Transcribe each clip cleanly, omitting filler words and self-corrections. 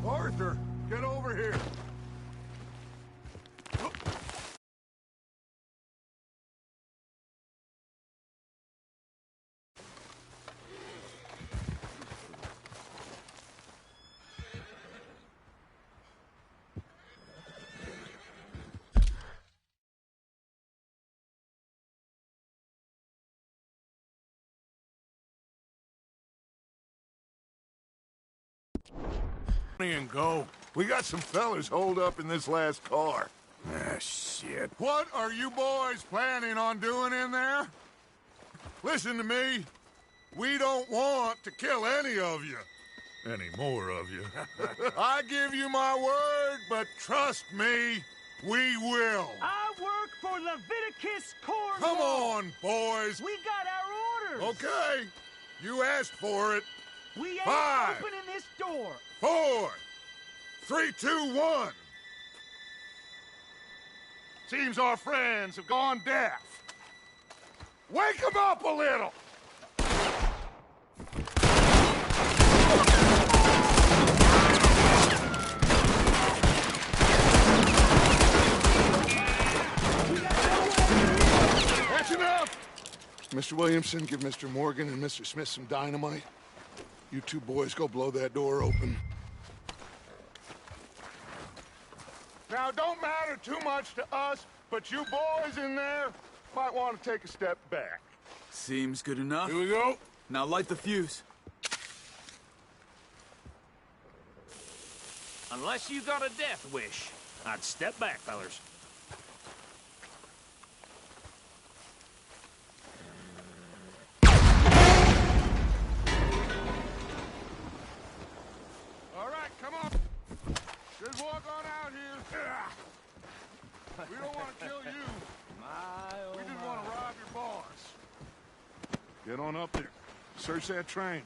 Arthur, get over here. And go. We got some fellas holed up in this last car. Ah, shit. What are you boys planning on doing in there? Listen to me. We don't want to kill any of you. Any more of you. I give you my word, but trust me, we will. I work for Leviticus Corps. Come on, boys. We got our orders. Okay. You asked for it. We ain't 5, opening this door. 4, 3, 2, 1. Seems our friends have gone deaf. Wake them up a little! That's enough! Mr. Williamson, give Mr. Morgan and Mr. Smith some dynamite. You two boys go blow that door open. Now, don't matter too much to us, but you boys in there might want to take a step back. Seems good enough. Here we go. Now light the fuse. Unless you got a death wish, I'd step back, fellers. All right, come on. Just walk on out here. We don't want to kill you. We just want to rob your boss. Get on up there. Search that train.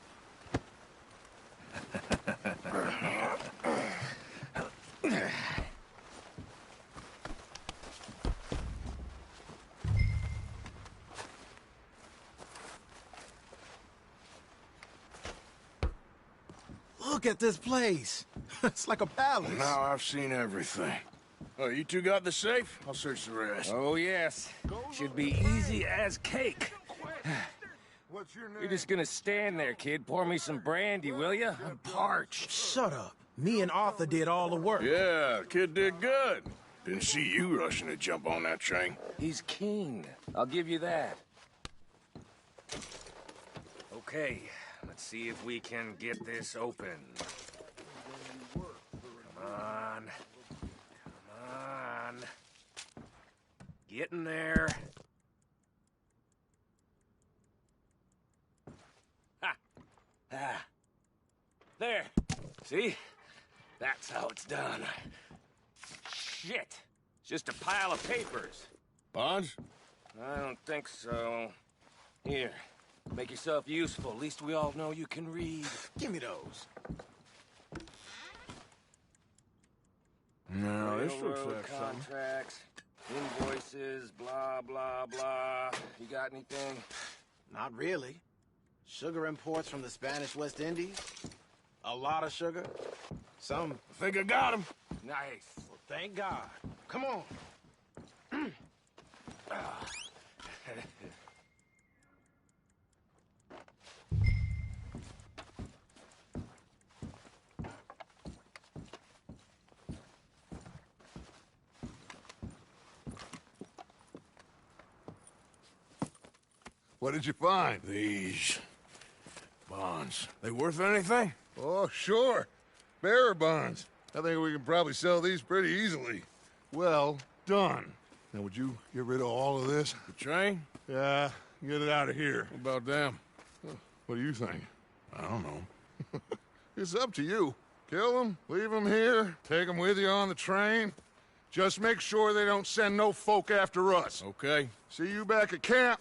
Look at this place. It's like a palace. Now I've seen everything. Oh, you two got the safe? I'll search the rest. Oh, yes. Should be easy as cake. What's your name? You're just gonna stand there, kid. Pour me some brandy, will you? I'm parched. Shut up. Me and Arthur did all the work. Yeah, kid did good. Didn't see you rushing to jump on that train. He's king. I'll give you that. Okay, let's see if we can get this open. Come on. Come on. Get in there. Ha! Ah. There. See? That's how it's done. Shit. It's just a pile of papers. Bonds? I don't think so. Here. Make yourself useful. At least we all know you can read. Give me those. No, this looks Railroad like something. contracts, invoices, blah, blah, blah. You got anything? Not really. Sugar imports from the Spanish West Indies. A lot of sugar. Some. I think I got him. Nice. Well, thank God. Come on. What did you find? These bonds. They worth anything? Oh, sure. Bearer bonds. I think we can probably sell these pretty easily. Well done. Now, would you get rid of all of this? The train? Yeah, get it out of here. What about them? What do you think? I don't know. It's up to you. Kill them, leave them here, take them with you on the train. Just make sure they don't send no folk after us. Okay. See you back at camp.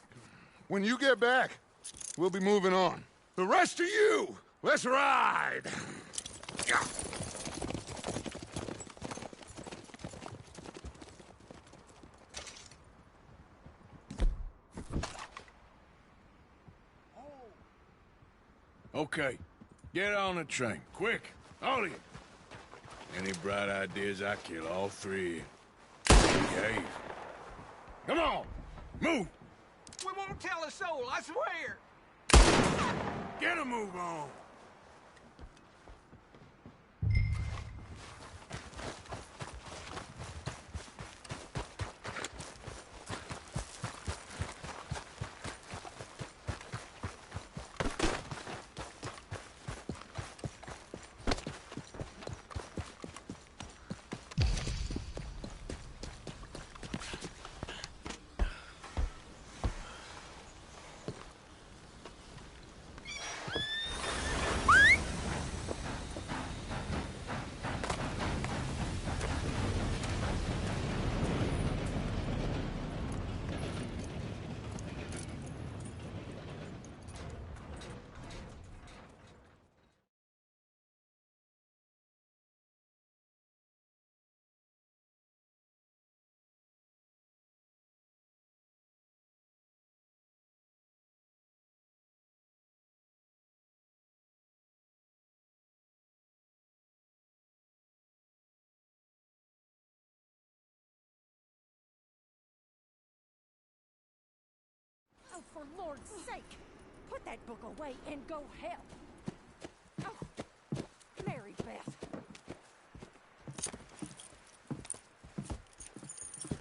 When you get back, we'll be moving on. The rest of you, let's ride! Okay. Get on the train. Quick. All of you. Any bright ideas, I kill all three. Behave. Come on! Move! We won't tell a soul, I swear! Get a move on! Oh, for Lord's sake! Put that book away and go help! Oh, Mary Beth.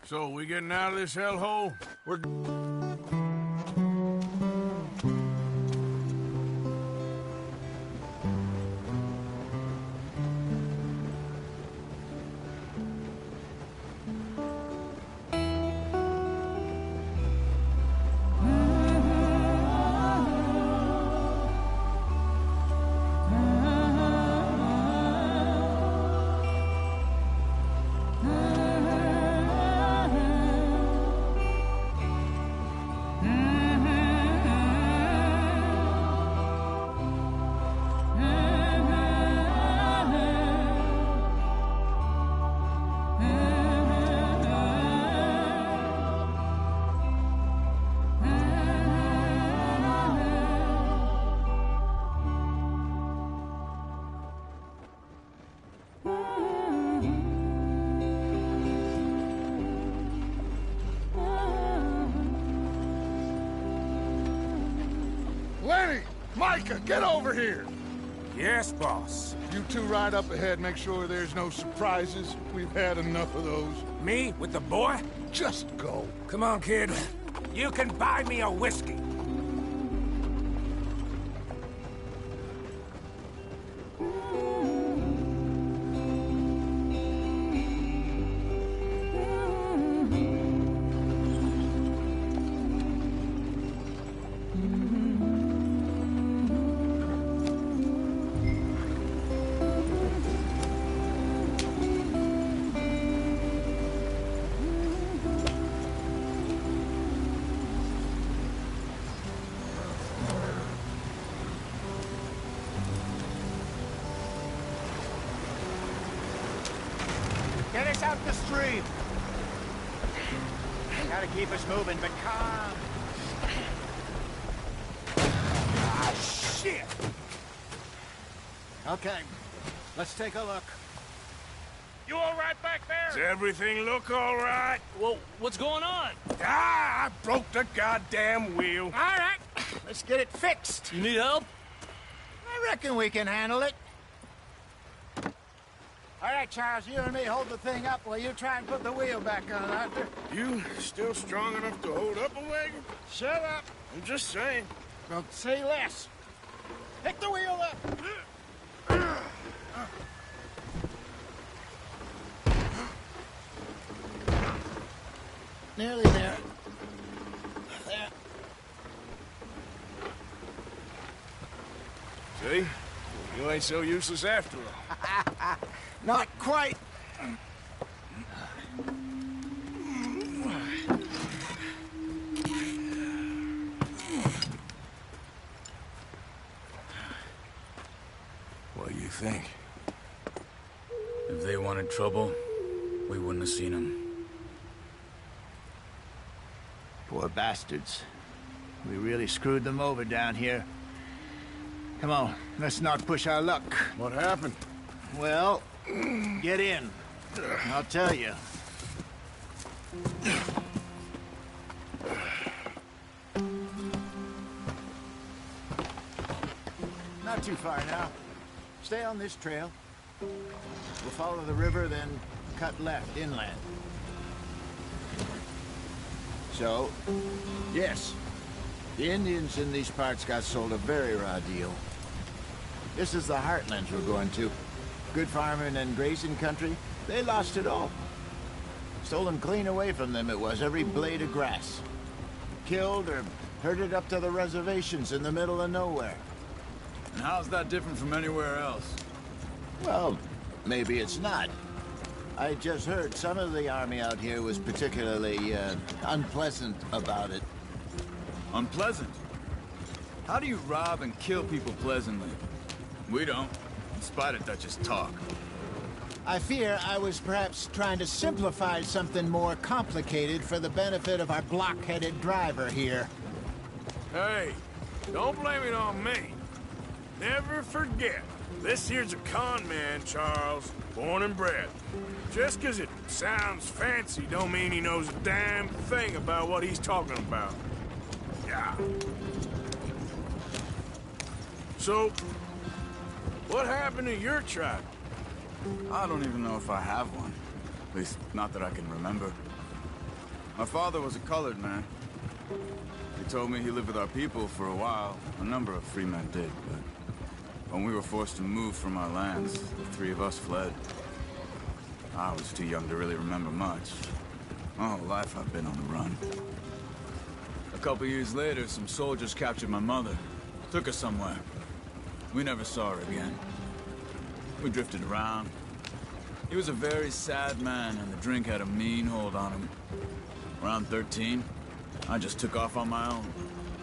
So, we getting out of this hellhole? We're... Lenny! Micah, get over here! Yes, boss. You two ride up ahead, make sure there's no surprises. We've had enough of those. Me with the boy? Just go. Come on, kid. You can buy me a whiskey. Get us out the stream! Gotta keep us moving, but calm. Ah, shit! Okay, let's take a look. You all right back there? Does everything look all right? Well, what's going on? Ah, I broke the goddamn wheel. All right, let's get it fixed. You need help? I reckon we can handle it. All right, Charles, you and me hold the thing up while you try and put the wheel back on, Arthur. You still strong enough to hold up a wagon? Shut up. I'm just saying. Don't say less. Pick the wheel up. Nearly there. There. See? You ain't so useless after all. Not quite. What do you think? If they wanted trouble, we wouldn't have seen them. Poor bastards. We really screwed them over down here. Come on, let's not push our luck. What happened? Well, Get in. I'll tell you. Not too far now. Stay on this trail. We'll follow the river, then cut left inland. So, yes, the Indians in these parts got sold a very raw deal. This is the heartlands we're going to. Good farming and grazing country, they lost it all. Stolen clean away from them it was, every blade of grass. Killed or herded up to the reservations in the middle of nowhere. And how's that different from anywhere else? Well, maybe it's not. I just heard some of the army out here was particularly, unpleasant about it. Unpleasant? How do you rob and kill people pleasantly? We don't, in spite of Dutch's talk. I fear I was perhaps trying to simplify something more complicated for the benefit of our block-headed driver here. Hey, don't blame it on me. Never forget, this here's a con man, Charles, born and bred. Just 'cause it sounds fancy don't mean he knows a damn thing about what he's talking about. Yeah. So, what happened to your tribe? I don't even know if I have one. At least, not that I can remember. My father was a colored man. He told me he lived with our people for a while. A number of free men did, but when we were forced to move from our lands, the three of us fled. I was too young to really remember much. My whole life I've been on the run. A couple years later, some soldiers captured my mother. Took her somewhere. We never saw her again. We drifted around. He was a very sad man, and the drink had a mean hold on him. Around 13, I just took off on my own.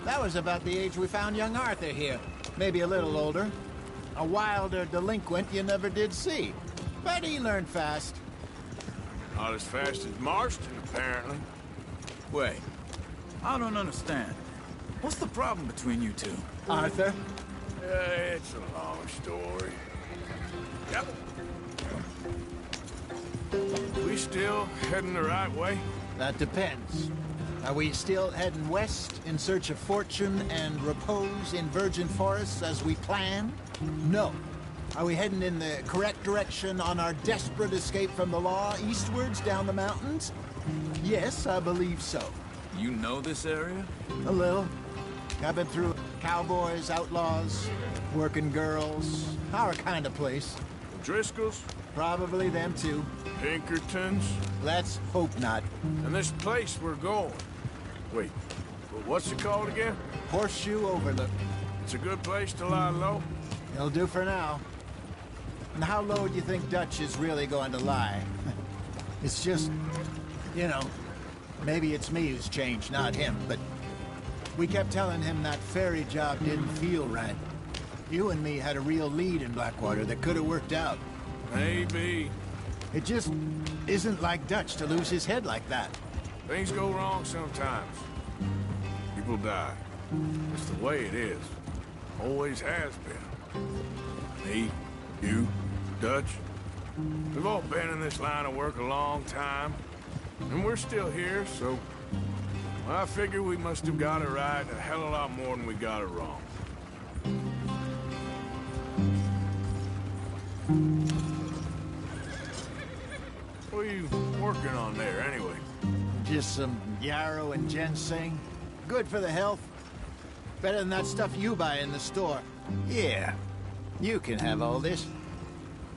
That was about the age we found young Arthur here. Maybe a little older. A wilder delinquent you never did see. But he learned fast. Not as fast as Marston, apparently. Wait, I don't understand. What's the problem between you two? Arthur? It's a long story. Yep. We still heading the right way? That depends. Are we still heading west in search of fortune and repose in virgin forests as we planned? No. Are we heading in the correct direction on our desperate escape from the law eastwards down the mountains? Yes, I believe so. You know this area? A little. I've been through cowboys, outlaws, working girls, our kind of place. Driscolls? Probably them too. Pinkertons? Let's hope not. And this place we're going. Wait, what's it called again? Horseshoe Overlook. It's a good place to lie low? It'll do for now. And how low do you think Dutch is really going to lie? It's just, you know, maybe it's me who's changed, not him, but we kept telling him that ferry job didn't feel right. You and me had a real lead in Blackwater that could have worked out. Maybe. It just isn't like Dutch to lose his head like that. Things go wrong sometimes. People die. It's the way it is. Always has been. Me, you, Dutch. We've all been in this line of work a long time. And we're still here, so... I figure we must have got it right a hell of a lot more than we got it wrong. What are you working on there, anyway? Just some yarrow and ginseng. Good for the health. Better than that stuff you buy in the store. Yeah, you can have all this.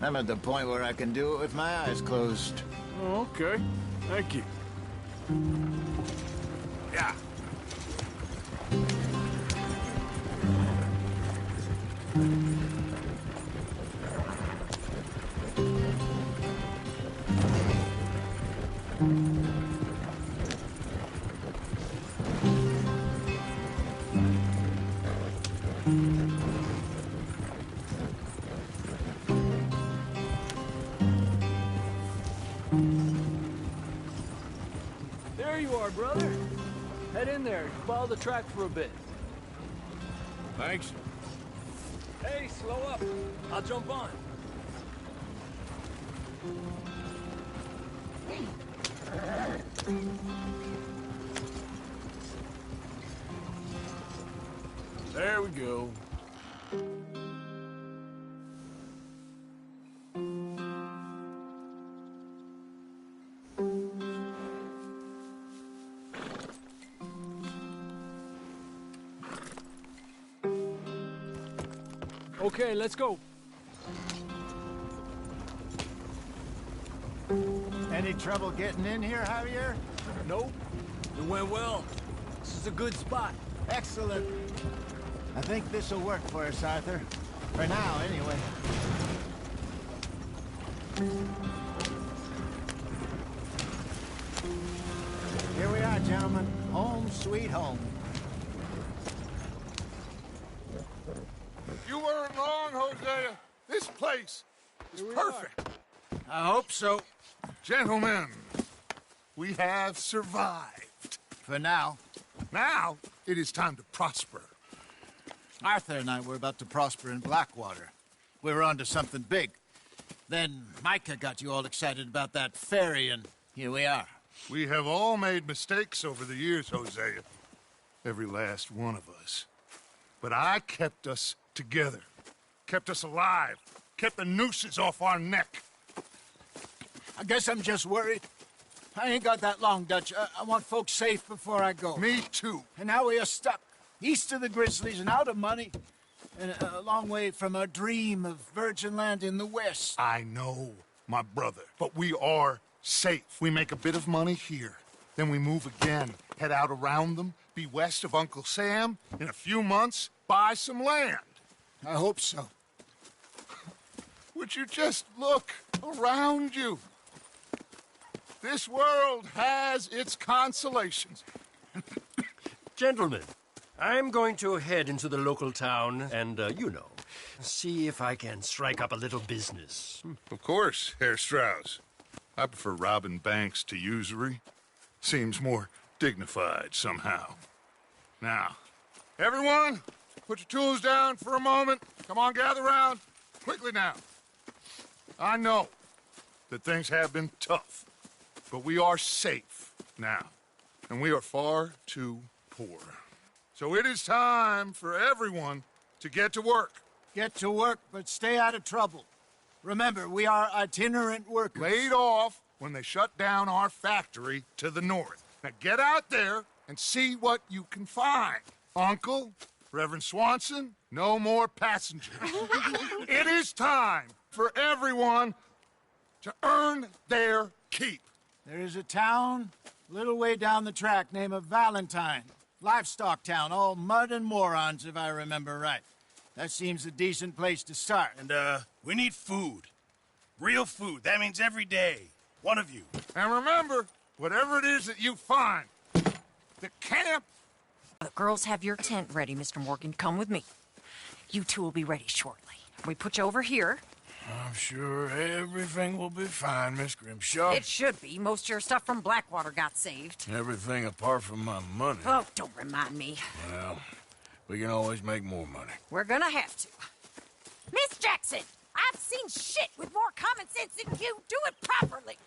I'm at the point where I can do it with my eyes closed. Oh, okay. Thank you. Yeah. There you are, brother. Head in there. Follow the track for a bit. Thanks. Hey, slow up. I'll jump on. There we go. Okay, let's go. Any trouble getting in here, Javier? Nope. It went well. This is a good spot. Excellent. I think this'll work for us, Arthur. For now, anyway. Here we are, gentlemen. Home sweet home. You weren't wrong, Hosea. This place is perfect. I hope so. Gentlemen, we have survived. For now. Now, it is time to prosper. Arthur and I were about to prosper in Blackwater. We were onto something big. Then Micah got you all excited about that ferry, and here we are. We have all made mistakes over the years, Hosea. Every last one of us. But I kept us together. Kept us alive. Kept the nooses off our neck. I guess I'm just worried. I ain't got that long, Dutch. I want folks safe before I go. Me too. And now we are stuck. East of the Grizzlies and out of money. And a long way from our dream of virgin land in the west. I know, my brother. But we are safe. We make a bit of money here. Then we move again. Head out around them. Be west of Uncle Sam. In a few months, buy some land. I hope so. Would you just look around you? This world has its consolations. Gentlemen, I'm going to head into the local town and, see if I can strike up a little business. Of course, Herr Strauss. I prefer robbing banks to usury. Seems more dignified somehow. Now, everyone, put your tools down for a moment. Come on, gather round. Quickly now. I know that things have been tough, but we are safe now, and we are far too poor. So it is time for everyone to get to work. Get to work, but stay out of trouble. Remember, we are itinerant workers. Laid off when they shut down our factory to the north. Now get out there and see what you can find. Uncle, Reverend Swanson, no more passengers. It is time for everyone to earn their keep. There is a town a little way down the track named Valentine. Livestock town, all mud and morons, if I remember right. That seems a decent place to start. And, we need food. Real food. That means every day. One of you. And remember, whatever it is that you find, the camp... The girls have your tent ready, Mr. Morgan. Come with me. You two will be ready shortly. We put you over here. I'm sure everything will be fine, Miss Grimshaw. It should be. Most of your stuff from Blackwater got saved. Everything apart from my money. Oh, don't remind me. Well, we can always make more money. We're gonna have to. Miss Jackson, I've seen shit with more common sense than you. Do it properly.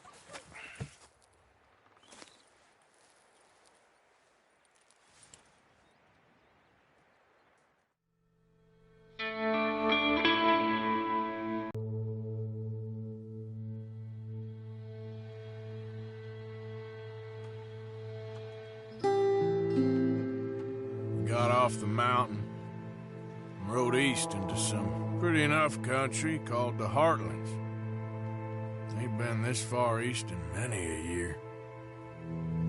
Got off the mountain and rode east into some pretty enough country called the Heartlands. Ain't been this far east in many a year.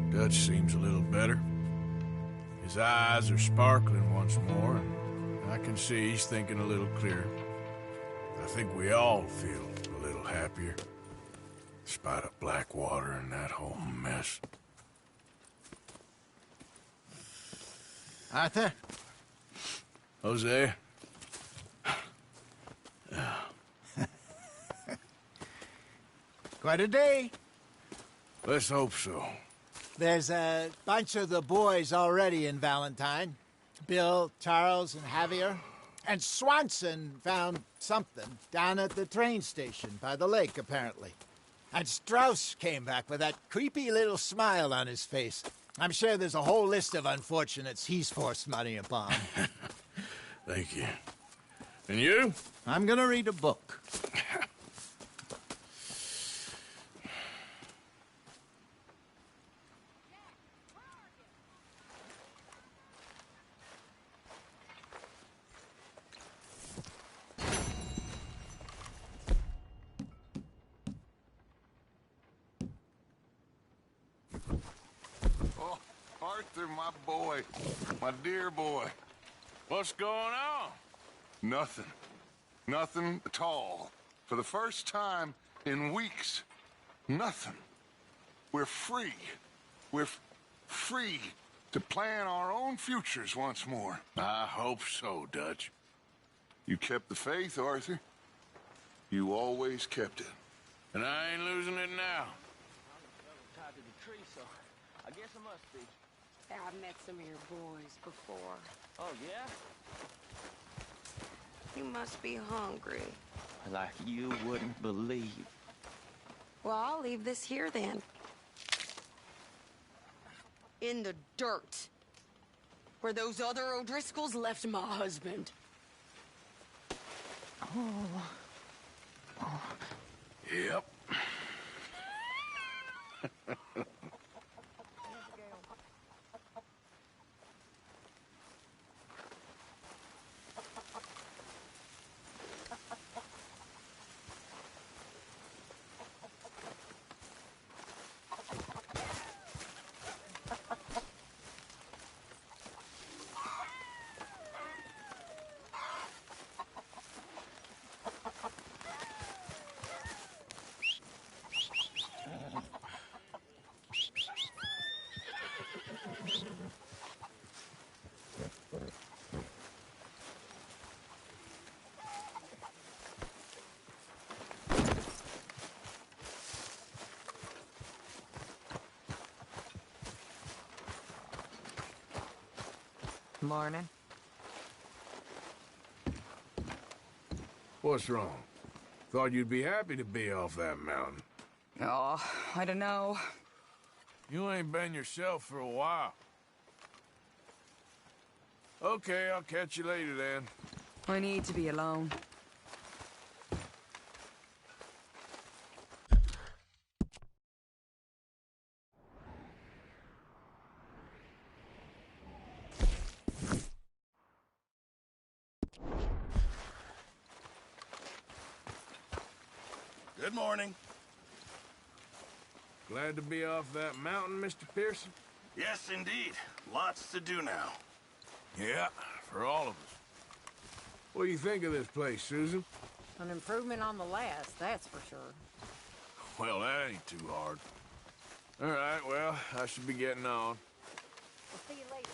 Dutch seems a little better. His eyes are sparkling once more, and I can see he's thinking a little clearer. I think we all feel a little happier, despite of Blackwater and that whole mess. Arthur? Jose? Quite a day. Let's hope so. There's a bunch of the boys already in Valentine. Bill, Charles, and Javier. And Swanson found something down at the train station by the lake, apparently. And Strauss came back with that creepy little smile on his face. I'm sure there's a whole list of unfortunates he's forced money upon. Thank you. And you? I'm gonna read a book. Oh, Arthur, my boy. My dear boy. What's going on? Nothing. Nothing at all. For the first time in weeks, nothing. We're free. We're free to plan our own futures once more. I hope so, Dutch. You kept the faith, Arthur. You always kept it. And I ain't losing it now. Tied to the tree, so I guess I must be. I've met some of your boys before. Oh, yeah? You must be hungry. Like you wouldn't believe. Well, I'll leave this here then. In the dirt. Where those other O'Driscolls left my husband. Yep. Morning. What's wrong? Thought you'd be happy to be off that mountain. Oh, I don't know. You ain't been yourself for a while. Okay, I'll catch you later then. I need to be alone. Good morning. Glad to be off that mountain, Mr. Pearson? Yes, indeed. Lots to do now. Yeah, for all of us. What do you think of this place, Susan? An improvement on the last, that's for sure. Well, that ain't too hard. All right, well, I should be getting on. We'll see you later.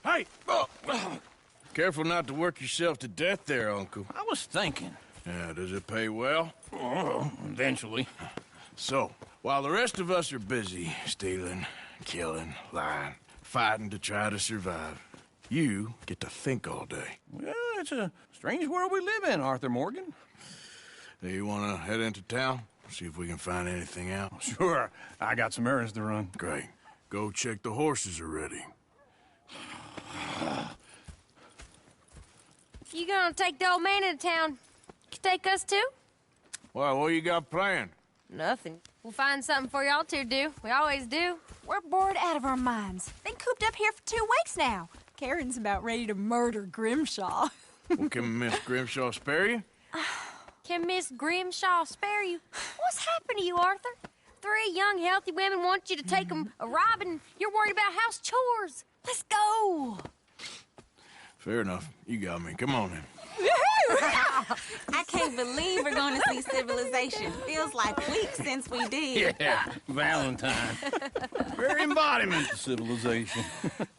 Hey! Oh. Careful not to work yourself to death there, Uncle. I was thinking. Yeah, does it pay well? Oh, eventually. So, while the rest of us are busy stealing, killing, lying, fighting to try to survive, you get to think all day. Well, it's a strange world we live in, Arthur Morgan. Hey, you want to head into town? See if we can find anything out? Sure. I got some errands to run. Great. Go check the horses are ready. You gonna take the old man into town? You take us too? Well, what you got planned? Nothing. We'll find something for y'all to do. We always do. We're bored out of our minds. Been cooped up here for 2 weeks now. Karen's about ready to murder Grimshaw. Well, can Miss Grimshaw spare you? Can Miss Grimshaw spare you? What's happened to you, Arthur? 3 young, healthy women want you to take them a robbing. You're worried about house chores. Let's go. Fair enough. You got me. Come on in. I can't believe we're going to see civilization. Feels like weeks since we did. Yeah, Valentine. Very embodiment of civilization.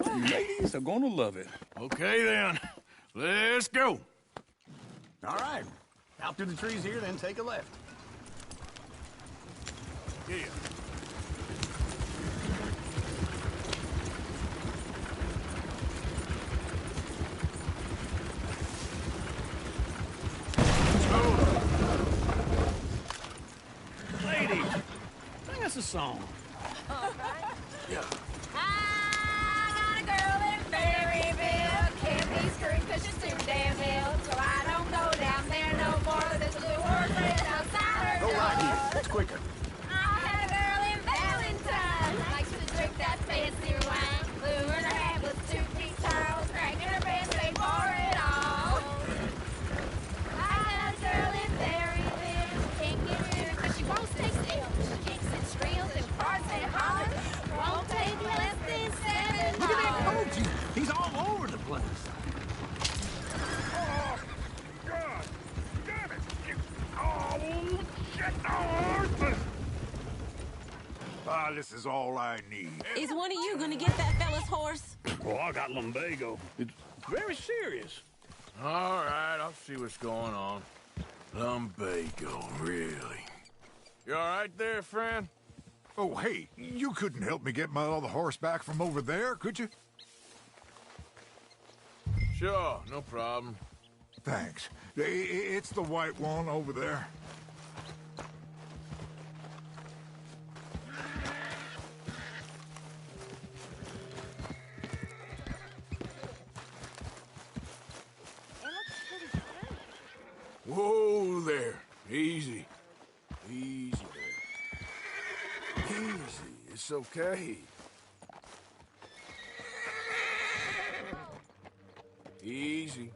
You ladies are going to love it. Okay, then. Let's go. All right. Out through the trees here, then take a left. Yeah. song. All right. Yeah. I got a girl in Berryville. Can't be screwed 'cause she's too damn ill. So I don't go down there no more. This little word friend outside her Go door. right here. It's quicker. I had a girl in Valentine. Likes to drink that fancy wine. Blue in her hat with 2-piece towels. Cracking her pants, they pour it all. I got a girl in Berryville. Can't get here 'cause she won't stay still. She kicks and squeals and farts and hollers. Won't take less than $7. Look at that coach. He's all over the place. Oh, God! Damn it! Oh, shit! Ah, this is all I need. Is one of you gonna get that fella's horse? Oh, I got lumbago. It's very serious. All right, I'll see what's going on. Lumbago, really? You all right there, friend? Oh, hey, you couldn't help me get my other horse back from over there, could you? Sure, no problem. Thanks. It's the white one over there. Whoa there. Easy. Easy there. Easy. It's okay. Easy.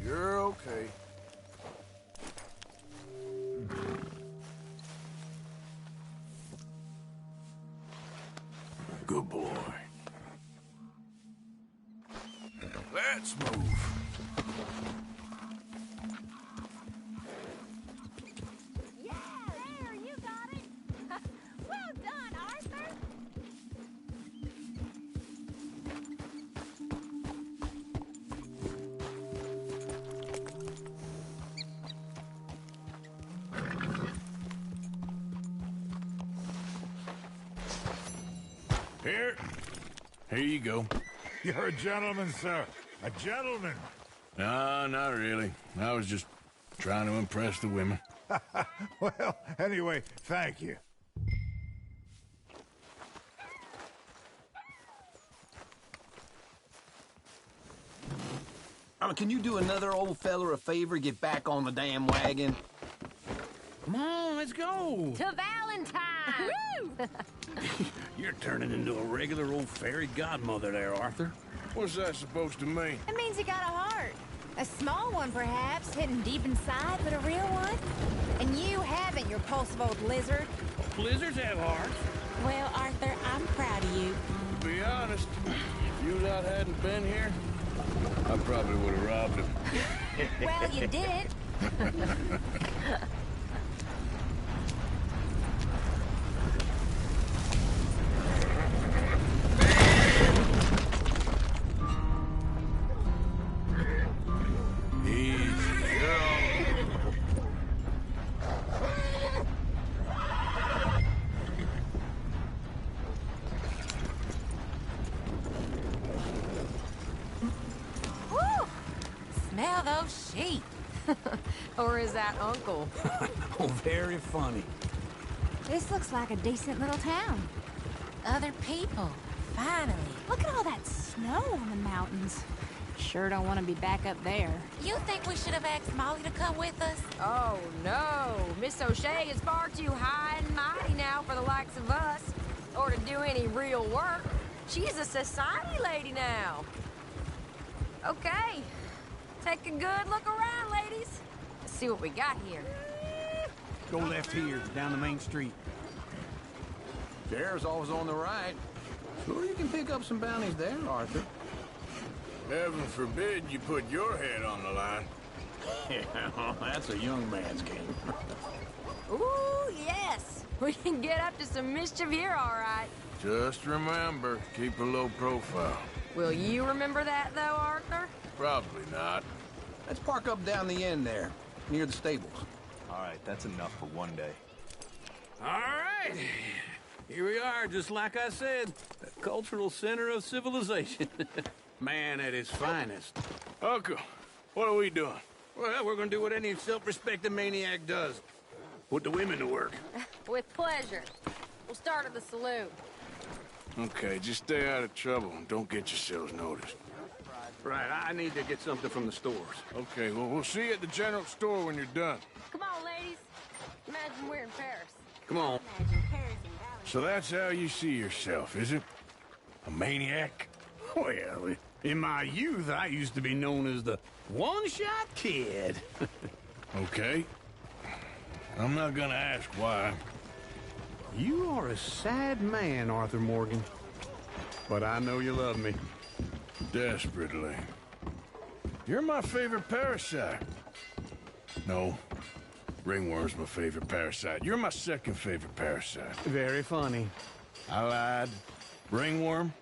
You're okay. Good boy. Let's move. Yeah, there, you got it. Well done, Arthur. Here you go. You're a gentleman, sir. A gentleman. No, not really. I was just trying to impress the women. Well, anyway, thank you. Can you do another old fella a favor? Get back on the damn wagon. Come on, let's go. To Valentine. Woo! You're turning into a regular old fairy godmother there, Arthur. What's that supposed to mean? It means you got a heart. A small one, perhaps, hidden deep inside, but a real one. And you haven't, you repulsive old lizard. Blizzards have hearts. Well, Arthur, I'm proud of you. To be honest, if you lot hadn't been here, I probably would have robbed him. Well, you didn't. Smell those sheep. Or is that Uncle? Oh, very funny. This looks like a decent little town. Other people. Finally. Look at all that snow on the mountains. Sure don't want to be back up there. You think we should have asked Molly to come with us? Oh, no. Miss O'Shea is far too high and mighty now for the likes of us. Or to do any real work. She's a society lady now. Okay. Take a good look around, ladies. Let's see what we got here. Go left here, down the main street. Sheriff's always on the right. Sure you can pick up some bounties there, Arthur. Heaven forbid you put your head on the line. Yeah, that's a young man's game. Ooh, yes. We can get up to some mischief here, all right. Just remember, keep a low profile. Will you remember that, though, Arthur? Probably not. Let's park up down the end there, near the stables. All right, that's enough for one day. All right. Here we are, just like I said. The cultural center of civilization. Man at his finest. Uncle, what are we doing? Well, we're gonna do what any self-respecting maniac does. Put the women to work. With pleasure. We'll start at the saloon. Okay, just stay out of trouble and don't get yourselves noticed. Right, I need to get something from the stores. Okay, well, we'll see you at the general store when you're done. Come on, ladies. Imagine we're in Paris. Come on. So that's how you see yourself, is it? A maniac? Well, in my youth, I used to be known as the one-shot kid. Okay. I'm not gonna ask why. You are a sad man, Arthur Morgan. But I know you love me. Desperately. You're my favorite parasite. No. Ringworm's my favorite parasite. You're my second favorite parasite. Very funny. I lied. Ringworm,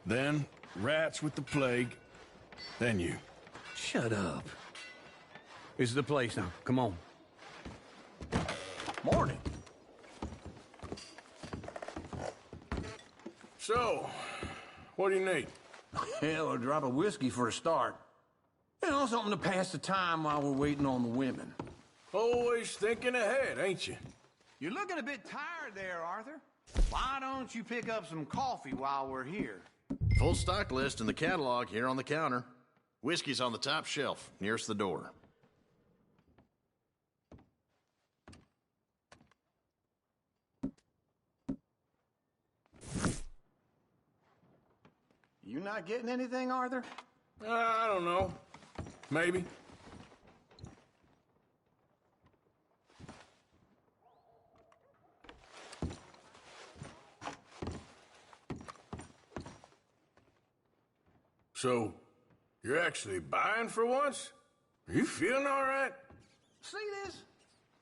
then rats with the plague, then you. Shut up. This is the place now. Come on. Morning. So, what do you need? Hell, a drop of whiskey for a start. You know, something to pass the time while we're waiting on the women. Always thinking ahead, ain't you? You're looking a bit tired there, Arthur. Why don't you pick up some coffee while we're here? Full stock list in the catalog here on the counter. Whiskey's on the top shelf, nearest the door. You not getting anything, Arthur? I don't know. Maybe. So, you're actually buying for once? Are you feeling all right? See this?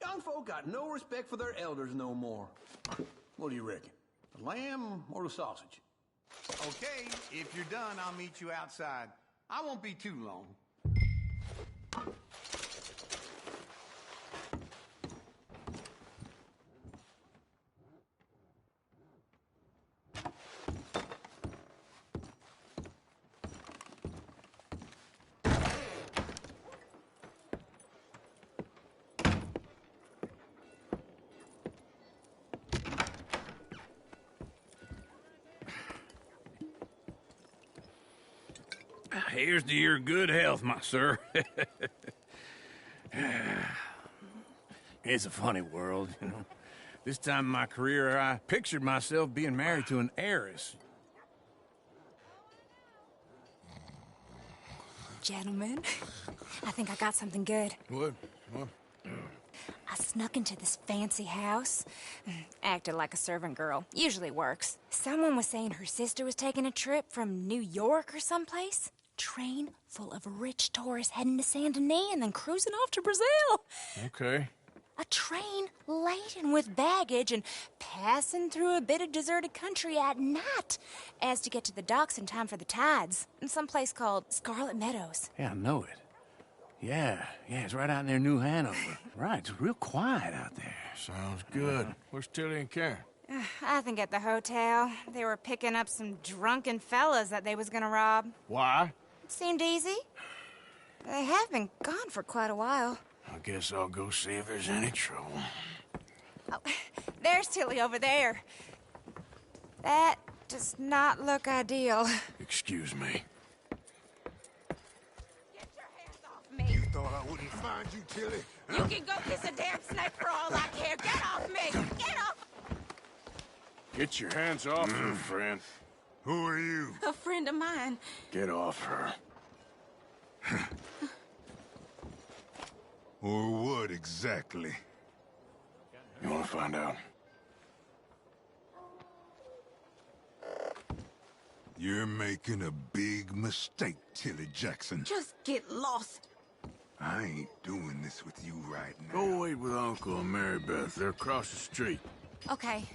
Young folk got no respect for their elders no more. What do you reckon? The lamb or the sausage? Okay, if you're done, I'll meet you outside. I won't be too long. Here's to your good health, my sir. It's a funny world, you know. This time in my career, I pictured myself being married to an heiress. Gentlemen, I think I got something good. What? I snuck into this fancy house. Acted like a servant girl. Usually works. Someone was saying her sister was taking a trip from New York or someplace. Train full of rich tourists heading to Saint Denis and then cruising off to Brazil. Okay. A train laden with baggage and passing through a bit of deserted country at night as to get to the docks in time for the tides in some place called Scarlet Meadows. Yeah, I know it. Yeah, it's right out near New Hanover. Right, it's real quiet out there. Sounds good. Where's Tilly and Karen? I think at the hotel. They were picking up some drunken fellas that they was gonna rob. Why? It seemed easy. They have been gone for quite a while. I guess I'll go see if there's any trouble. Oh, there's Tilly over there. That does not look ideal. Excuse me. Get your hands off me. You thought I wouldn't find you, Tilly? You can go kiss a damn snake for all I care. Get off me! Get off! Get your hands off her, friend. Who are you? A friend of mine. Get off her. Or what exactly? You want to find out? You're making a big mistake, Tilly Jackson. Just get lost. I ain't doing this with you right now. Go wait with Uncle and Mary Beth. They're across the street. Okay.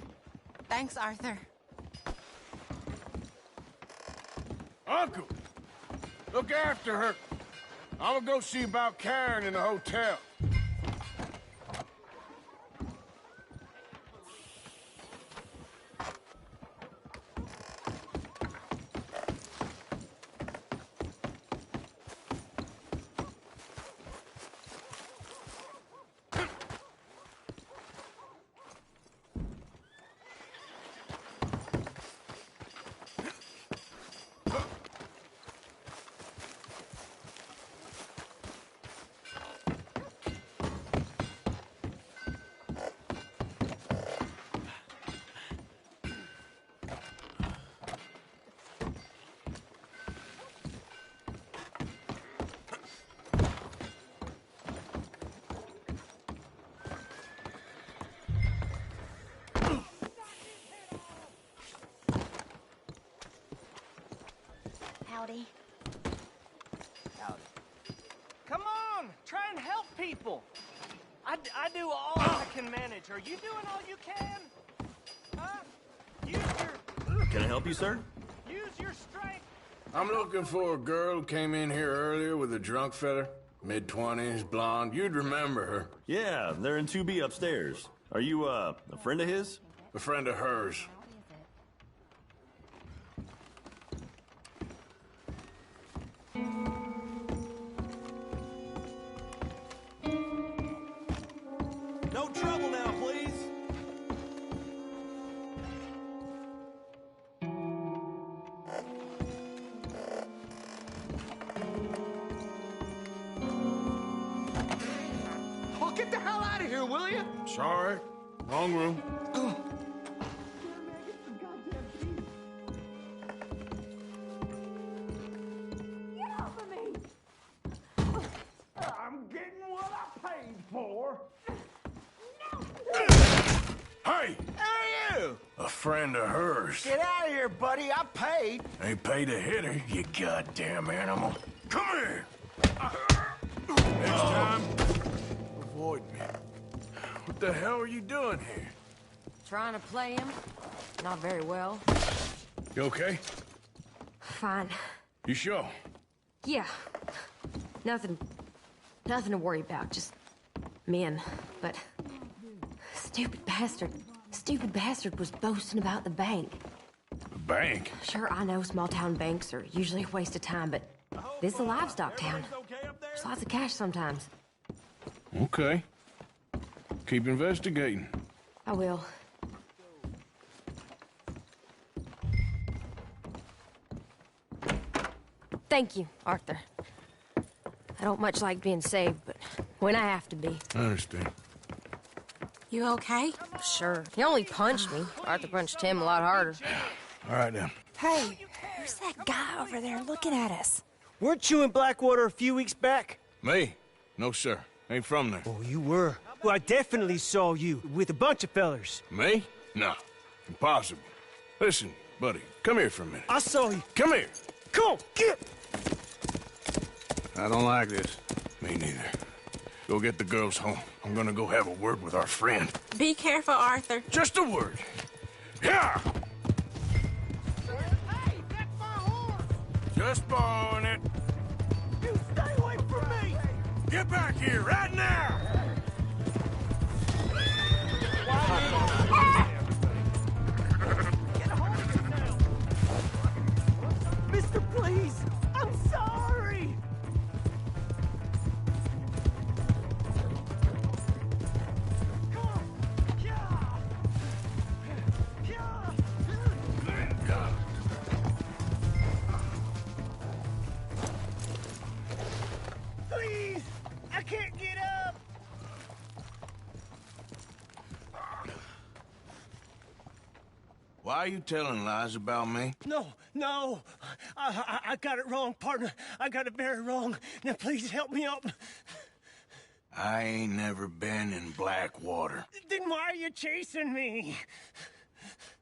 Thanks, Arthur. Uncle! Look after her. I'm gonna go see about Karen in the hotel. Howdy. Come on, try and help people. I do all I can manage. Are you doing all you can? Huh? Can I help you, sir? Use your strength. I'm looking for a girl who came in here earlier with a drunk fella. Mid-20s, blonde. You'd remember her. Yeah, they're in 2B upstairs. Are you, a friend of his? A friend of hers. No trouble now, please. Oh, get the hell out of here, will you? Sorry. Wrong room. Get off of me! I'm getting what I paid for. Hey! Who are you? A friend of hers. Get out of here, buddy. I paid. Ain't paid to hit her, you goddamn animal. Come here! Next time, avoid me. What the hell are you doing here? Trying to play him? Not very well. You okay? Fine. You sure? Yeah. Nothing to worry about. Just men. But stupid bastard was boasting about the bank. The bank? Sure, I know small town banks are usually a waste of time, but this is a livestock town. There's lots of cash sometimes. Okay. Keep investigating. I will. Thank you, Arthur. I don't much like being saved, but when I have to be. I understand. You okay? Sure. He only punched me. Arthur punched him a lot harder. All right, then. Hey, who's that guy over there looking at us? Weren't you in Blackwater a few weeks back? Me? No, sir. Ain't from there. Oh, you were. Well, I definitely saw you with a bunch of fellers. Me? No. Impossible. Listen, buddy, come here for a minute. I saw you. Come here. Come on, get! I don't like this. Me neither. Go get the girls home. I'm gonna go have a word with our friend. Be careful, Arthur. Just a word. Yeah! Hey, that's my horse! Just borrowing it. You stay away from me! Get back here right now! Mister, please! I'm sorry! Please! I can't get up! Why are you telling lies about me? No. I got it wrong, partner. I got it very wrong. Now, please help me up. I ain't never been in Blackwater. Then why are you chasing me?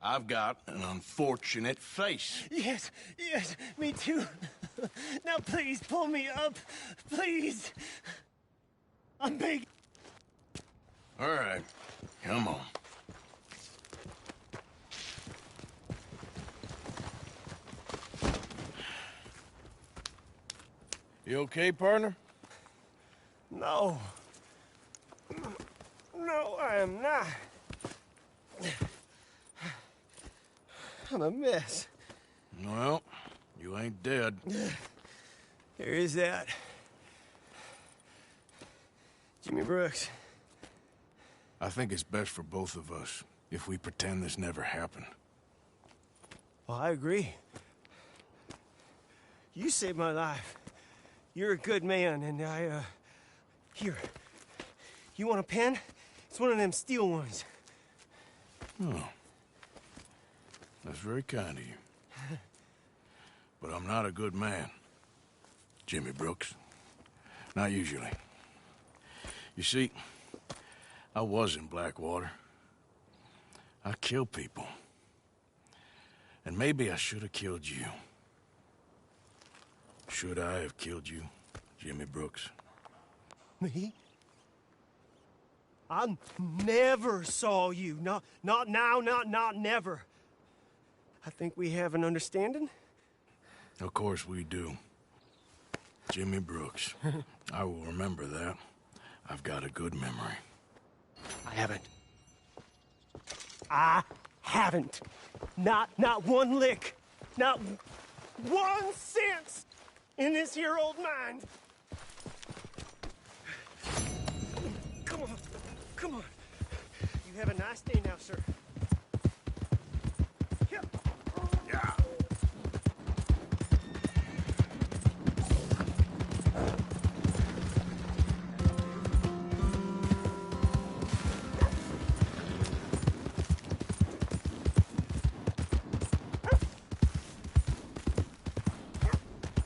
I've got an unfortunate face. Yes, me too. Now, please, pull me up. Please. I'm begging. All right, come on. You okay, partner? No. No, I am not. I'm a mess. Well, you ain't dead. There is that. Jimmy Brooks. I think it's best for both of us if we pretend this never happened. Well, I agree. You saved my life. You're a good man, and Here. You want a pen? It's one of them steel ones. Oh. That's very kind of you. But I'm not a good man, Jimmy Brooks. Not usually. You see, I was in Blackwater. I killed people. And maybe I should have killed you. Should I have killed you, Jimmy Brooks? Me? I never saw you. Not now, not never. I think we have an understanding. Of course we do. Jimmy Brooks. I will remember that. I've got a good memory. I haven't. Not one lick. Not 1 cent in this here old mind. Come on. You have a nice day now, sir. Yeah.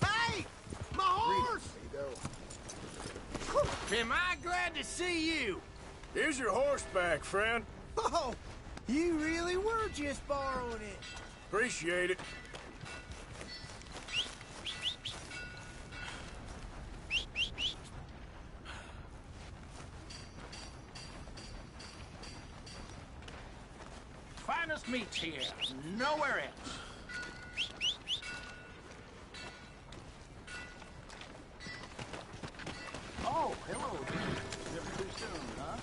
Hey! My horse! Am I glad to see you? Here's your horse back, friend. Oh, you really were just borrowing it. Appreciate it. Finest meats here. Nowhere else. Oh, hello. Never too soon, huh?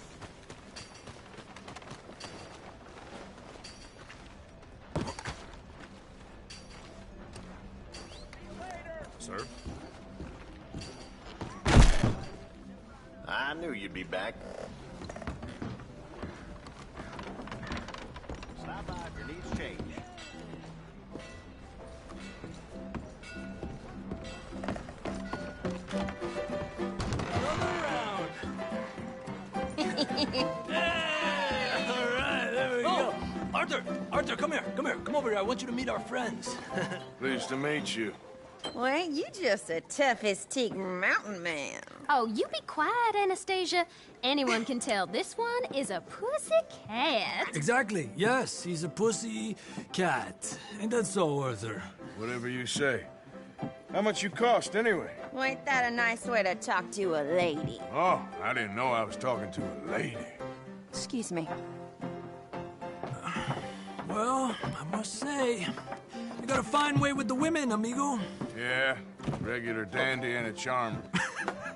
Sir? I knew you'd be back. Stop by if your needs change. Arthur, come here. Come over here. I want you to meet our friends. Pleased to meet you. Well, ain't you just a tough-as-teak mountain man? Oh, you be quiet, Anastasia. Anyone can tell this one is a pussy cat. Exactly. Yes, he's a pussy cat. Ain't that so, Arthur? Whatever you say. How much you cost, anyway? Well, ain't that a nice way to talk to a lady? Oh, I didn't know I was talking to a lady. Excuse me. Well, I must say, you got a fine way with the women, amigo. Yeah, regular dandy and a charmer.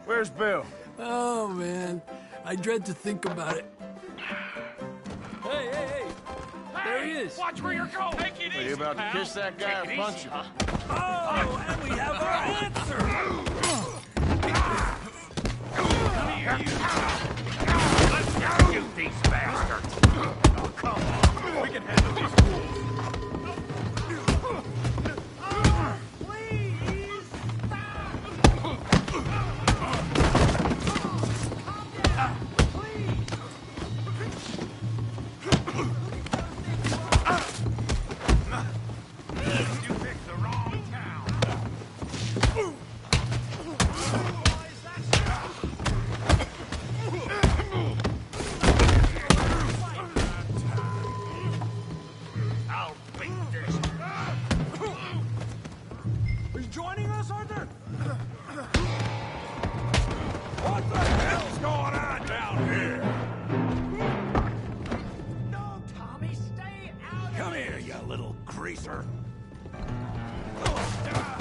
Where's Bill? Oh, man. I dread to think about it. Hey! There he is. Watch where you're going. Take it Are you about to kiss that guy or punch him? Oh, and we have our answer. Let's go, you these bastards. Oh, come on. We can handle these fools.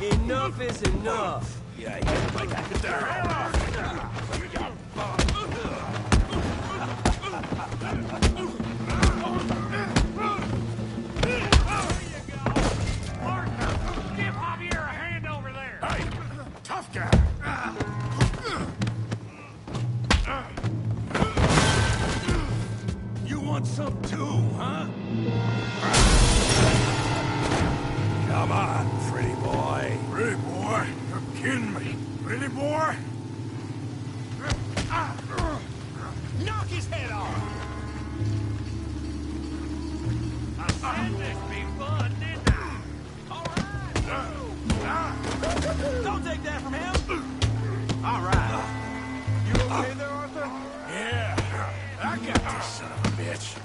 Enough is enough. Yeah, like that. Give Javier a hand over there. Hey, tough guy. You want some too, huh? Come on, pretty boy. Pretty boy? You're kidding me. Pretty boy? Knock his head off! I said this be fun, didn't I? All right. Don't take that from him! All right. You okay there, Arthur? Yeah, I got this son of a bitch.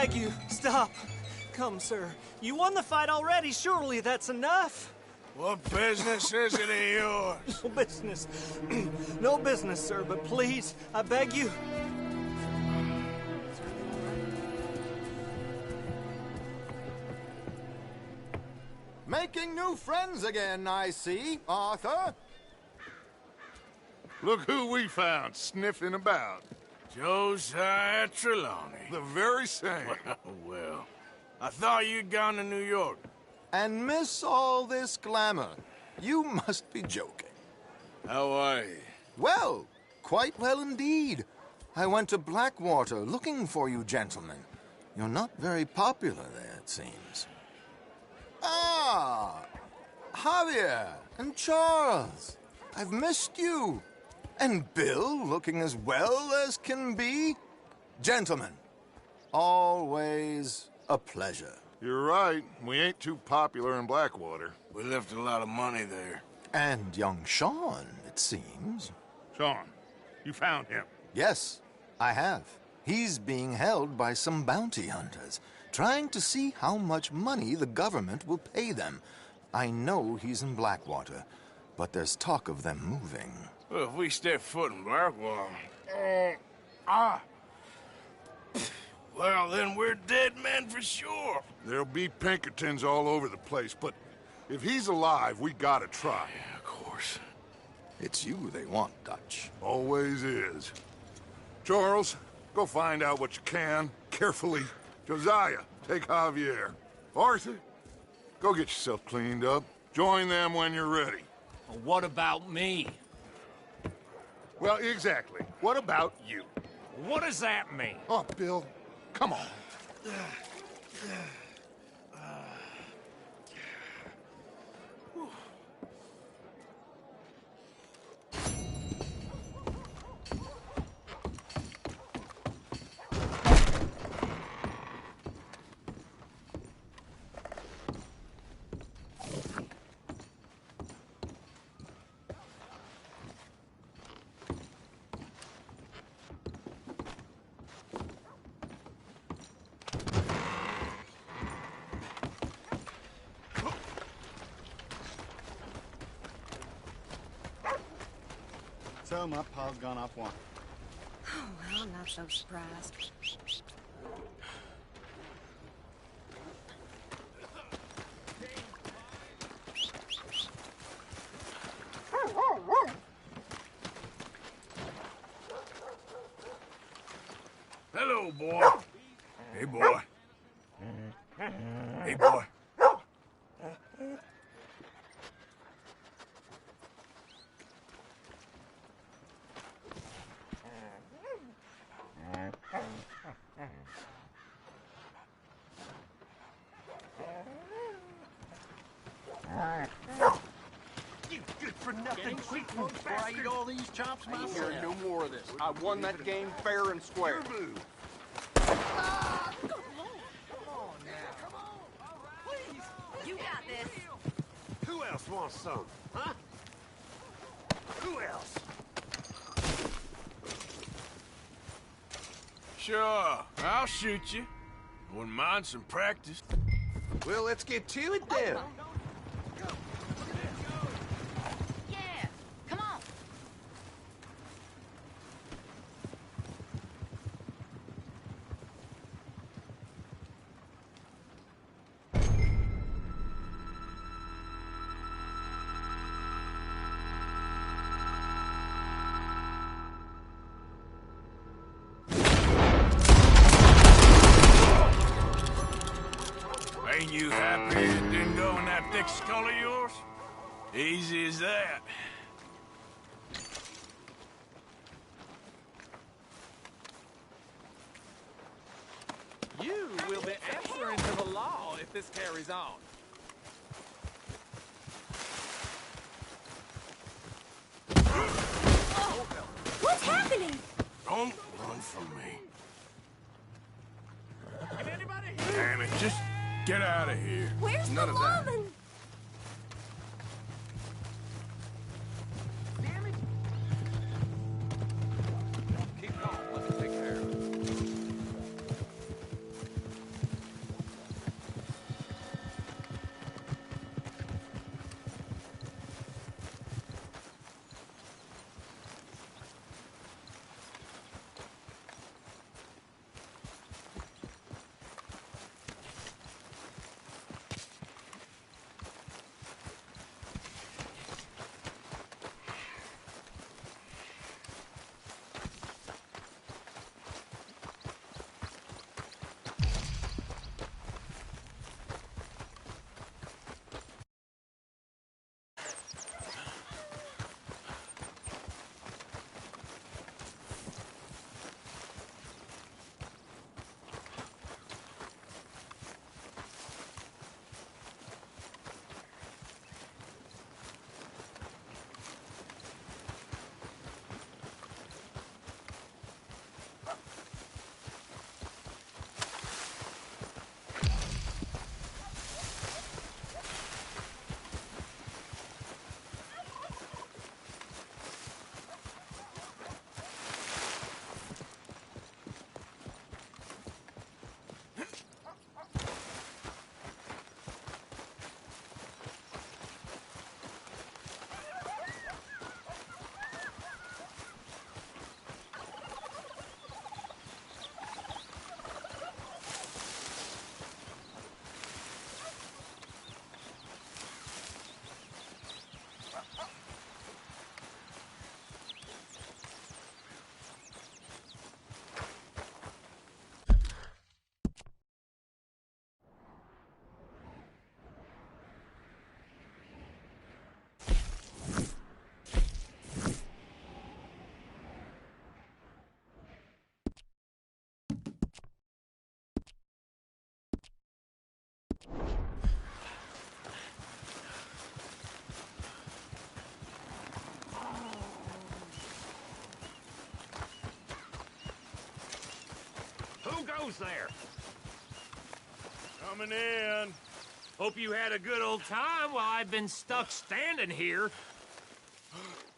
beg you, stop. Come, sir. You won the fight already. Surely that's enough. What business is it of yours? No business. No business, sir, but please, I beg you. Making new friends again, I see, Arthur. Look who we found sniffing about. Josiah Trelawney. The very same. Well, I thought you'd gone to New York. And miss all this glamour. You must be joking. How are you? Well, quite well indeed. I went to Blackwater looking for you gentlemen. You're not very popular there, it seems. Ah! Javier and Charles. I've missed you. And Bill looking as well as can be. Gentlemen, always a pleasure. You're right. We ain't too popular in Blackwater. We left a lot of money there. And young Sean, it seems. Sean, you found him? Yes, I have. He's being held by some bounty hunters, trying to see how much money the government will pay them. I know he's in Blackwater, but there's talk of them moving. Well, if we step foot in Blackwater... Well, then we're dead men for sure. There'll be Pinkertons all over the place, but if he's alive, we gotta try. Yeah, of course. It's you they want, Dutch. Always is. Charles, go find out what you can, carefully. Josiah, take Javier. Arthur, go get yourself cleaned up. Join them when you're ready. Well, what about me? Well, exactly. What about you? What does that mean? Oh, Bill, come on. So my pa's gone off one. Oh, well, I'm not so surprised. Hello, boy. Hey, boy. Hey, boy. You good for nothing quick before I eat all these chops myself. Hear no more of this. I won that game fair and square. You got this. Who else wants some? Huh? Who else? Sure, I'll shoot you. Wouldn't mind some practice. Well, let's get to it then. Yeah, come on. Ain't you happy it didn't go in that thick skull of yours? Easy as that. You will be answering to the law if this carries on. What's happening? Don't run from me. Damn it, just get out of here. Where's None the of that. woman? Keep calm. Let me take care of it. almost there. Coming in. Hope you had a good old time while I've been stuck standing here.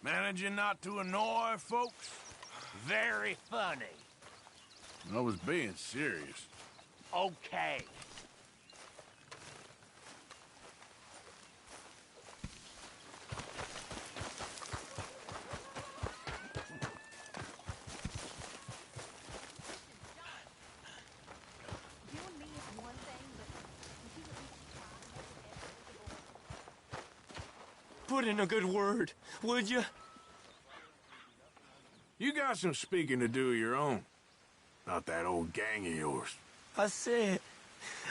Managing not to annoy folks? Very funny. I was being serious. Okay. Put in a good word, would you? You got some speaking to do of your own. Not that old gang of yours. I said,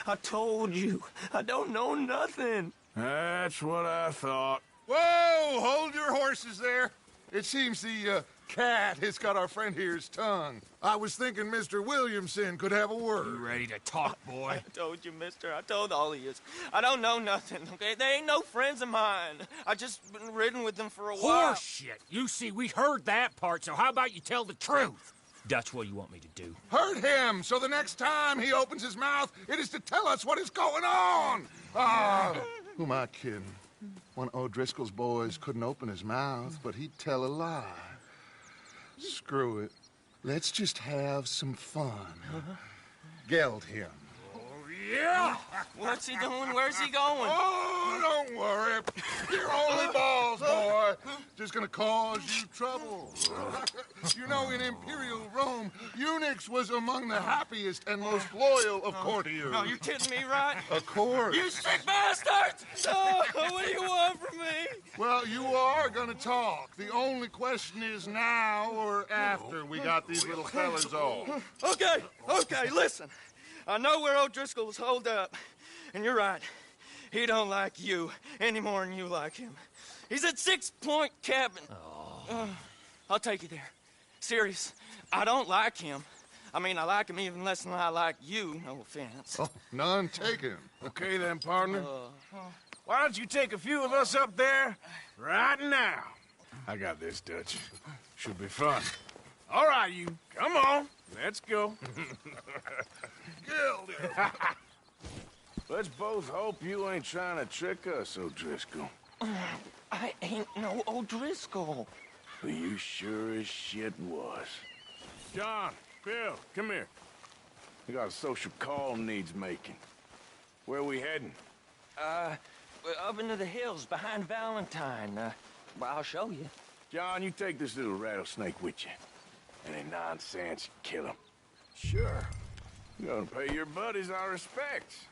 I told you, I don't know nothing. That's what I thought. Whoa! Hold your horses there. It seems the cat has got our friend here's tongue. I was thinking Mr. Williamson could have a word. You ready to talk, boy? I told you, mister. I told all of you. I don't know nothing, okay? They ain't no friends of mine. I just been ridden with them for a while. Horseshit! You see, we heard that part, so how about you tell the truth? Dutch, what do you want me to do? Hurt him, so the next time he opens his mouth, it is to tell us what is going on! Who am I kidding? One of O'Driscoll's boys couldn't open his mouth, but he'd tell a lie. Screw it. Let's just have some fun. Geld him. Yeah! What's he doing? Where's he going? Oh, don't worry. You're only balls, boy. Just gonna cause you trouble. You know, in Imperial Rome, eunuchs was among the happiest and most loyal of courtiers. No, you're kidding me, right? Of course. You sick bastards! Oh, what do you want from me? Well, you are gonna talk. The only question is now or after we got these little fellas off. Okay, listen. I know where O'Driscoll was holed up, and you're right. He don't like you any more than you like him. He's at 6 Point Cabin. I'll take you there. Serious, I don't like him. I mean, I like him even less than I like you, no offense. Oh, none taken. Okay then, partner. Why don't you take a few of us up there right now? I got this, Dutch. Should be fun. All right, you. Come on. Let's go. Let's both hope you ain't trying to trick us, O'Driscoll. I ain't no O'Driscoll. But you sure as shit was. John, Bill, come here. We got a social call needs making. Where we heading? Up into the hills behind Valentine. Well, I'll show you. John, you take this little rattlesnake with you. Any nonsense, kill him. Sure. You're gonna pay your buddies our respects.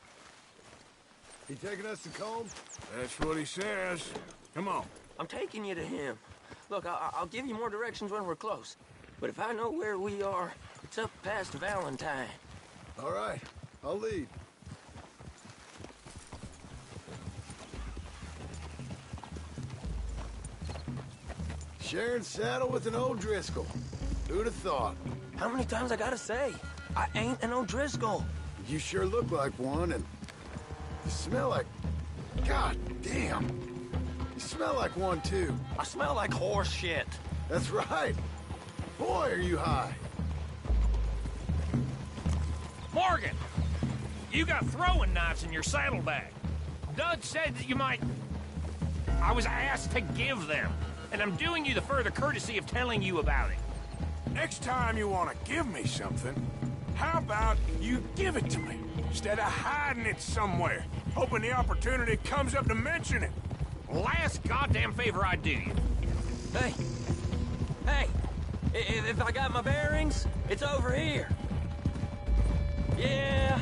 He taking us to Combe? That's what he says. Come on. I'm taking you to him. Look, I'll give you more directions when we're close. But if I know where we are, it's up past Valentine. All right, I'll lead. Sharing saddle with an O'Driscoll. Who'd have thought? How many times I gotta say? I ain't an O'Driscoll. You sure look like one, and you smell like... God damn. You smell like one, too. I smell like horse shit. That's right. Boy, are you high. Morgan! You got throwing knives in your saddlebag. Dud said that you might... I was asked to give them, and I'm doing you the further courtesy of telling you about it. Next time you want to give me something, how about you give it to me, instead of hiding it somewhere, hoping the opportunity comes up to mention it? Last goddamn favor I do you. Hey, if I got my bearings, it's over here. Yeah,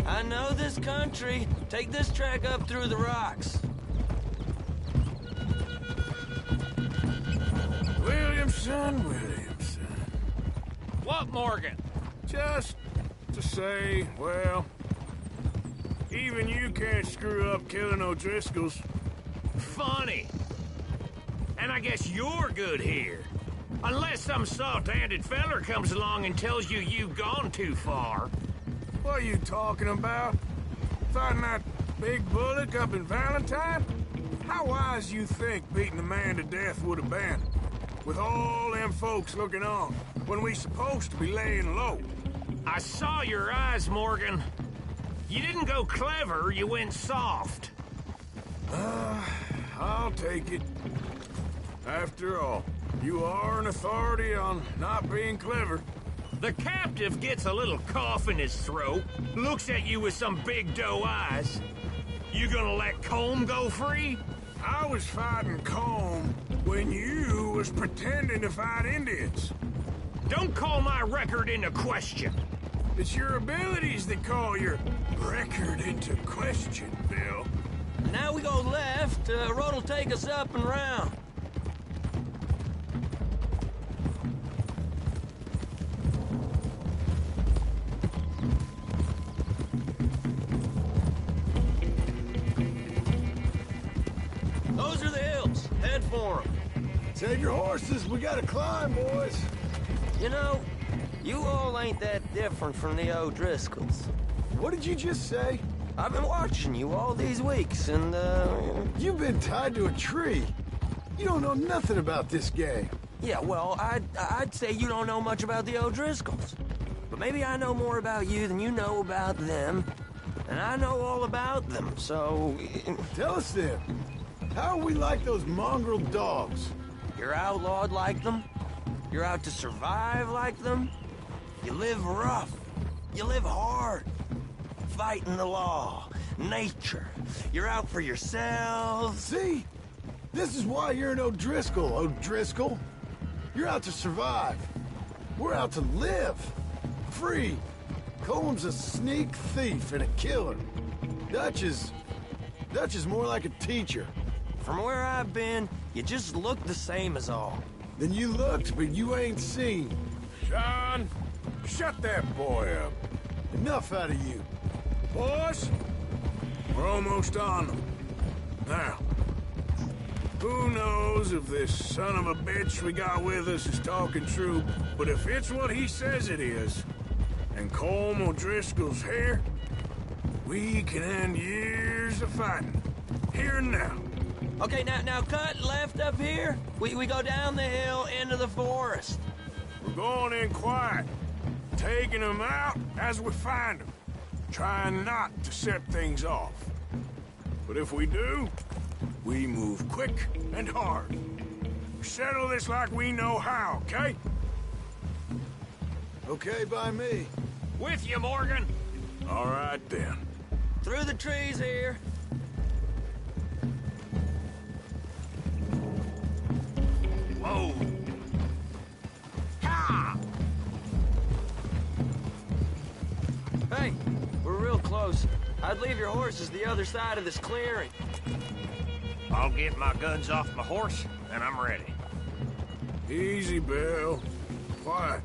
I know this country. Take this track up through the rocks. Williamson. What, Morgan? Just to say, well, even you can't screw up killing O'Driscolls. Funny. And I guess you're good here. Unless some soft-handed feller comes along and tells you you've gone too far. What are you talking about? Fighting that big bullock up in Valentine? How wise you think beating a man to death would have been? With all them folks looking on, when we supposed to be laying low. I saw your eyes, Morgan. You didn't go clever, you went soft. I'll take it. After all, you are an authority on not being clever. The captive gets a little cough in his throat, looks at you with some big doe eyes. You gonna let Colm go free? I was fighting Colm when you was pretending to fight Indians. Don't call my record into question. It's your abilities that call your record into question, Bill. Now we go left. Road will take us up and round. Those are the hills. Head for them. Save your horses. We gotta climb, boys. You know, you all ain't that different from the O'Driscolls. What did you just say? I've been watching you all these weeks, and, You've been tied to a tree. You don't know nothing about this game. Yeah, well, I'd say you don't know much about the O'Driscolls. But maybe I know more about you than you know about them. And I know all about them, so... Tell us then. How are we like those mongrel dogs? You're outlawed like them. You're out to survive like them. You live rough. You live hard. Fighting the law, nature. You're out for yourselves. See? This is why you're an O'Driscoll, O'Driscoll. You're out to survive. We're out to live. Free. Colm's a sneak thief and a killer. Dutch is more like a teacher. From where I've been, you just look the same as all. Then you looked, but you ain't seen. Sean, shut that boy up. Enough out of you. Boys, we're almost on them. Now, who knows if this son of a bitch we got with us is talking true, but if it's what he says it is, and Colm O'Driscoll's here, we can end years of fighting, here and now. Okay, now cut left up here. We go down the hill into the forest. We're going in quiet, taking them out as we find them, trying not to set things off. But if we do, we move quick and hard. Settle this like we know how, okay? Okay by me. With you, Morgan. All right, then. Through the trees here. Whoa. Ha! Hey, we're real close. I'd leave your horses the other side of this clearing. I'll get my guns off my horse, and I'm ready. Easy, Bill. Quiet.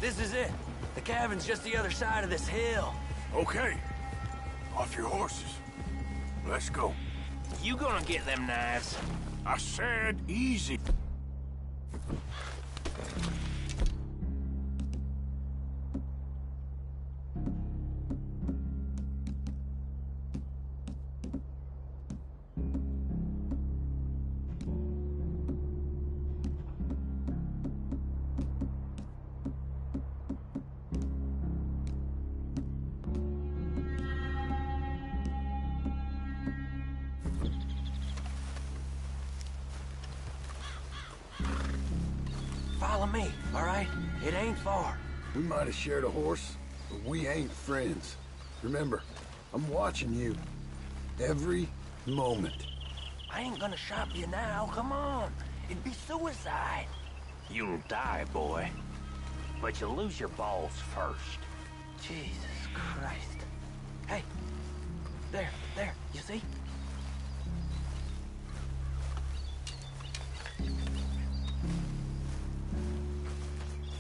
This is it. The cabin's just the other side of this hill. Okay. Off your horses. Let's go. You gonna get them knives? I said easy. Follow me, all right? It ain't far. We might have shared a horse, but we ain't friends. Remember, I'm watching you. Every moment. I ain't gonna shop you now, come on. It'd be suicide. You'll die, boy. But you'll lose your balls first. Jesus Christ. Hey, there, you see?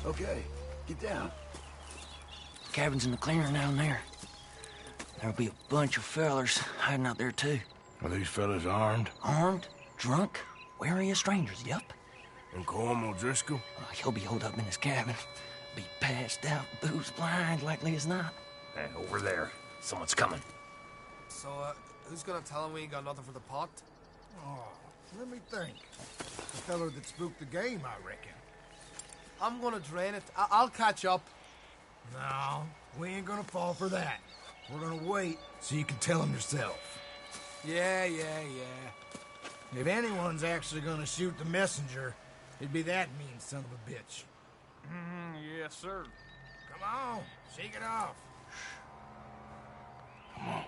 Okay, get down. Cabin's in the clearing down there. There'll be a bunch of fellers hiding out there, too. Are these fellas armed? Armed, drunk, wary of strangers, yup. And Colm O'Driscoll? He'll be holed up in his cabin. Be passed out, booze blind, likely as not. Hey, over there. Someone's coming. So, who's gonna tell him we ain't got nothing for the pot? Oh, Let me think. The fellow that spooked the game, I reckon. I'm gonna drain it. I'll catch up. No, we ain't gonna fall for that. We're gonna wait so you can tell him yourself. Yeah. If anyone's actually gonna shoot the messenger, it'd be that mean son of a bitch. Yes, sir. Come on, shake it off. Come on.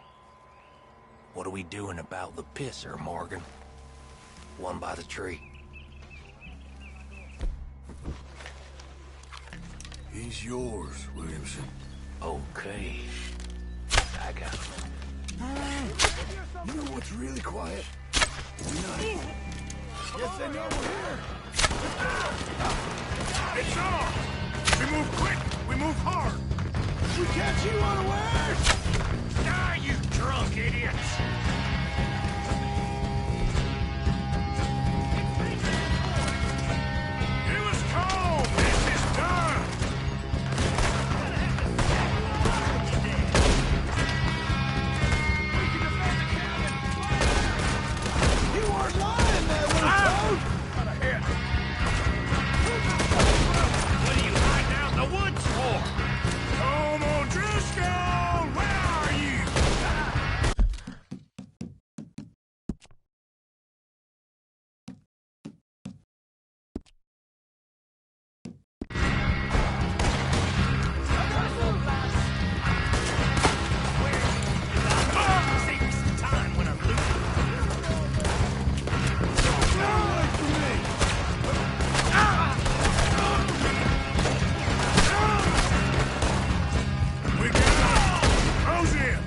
What are we doing about the pisser, Morgan? One by the tree. He's yours, Williamson. Okay. I got him. You know what's really quiet? Night. Yes, they know we're here. It's on! We move quick! We move hard! We catch you unawares! Ah, you drunk idiots! It was cold! This is done! You weren't lying there, little toad! Got a hit. What are you hiding out in the woods for? Home O'Driscoll! Where are you? We get out! Close in!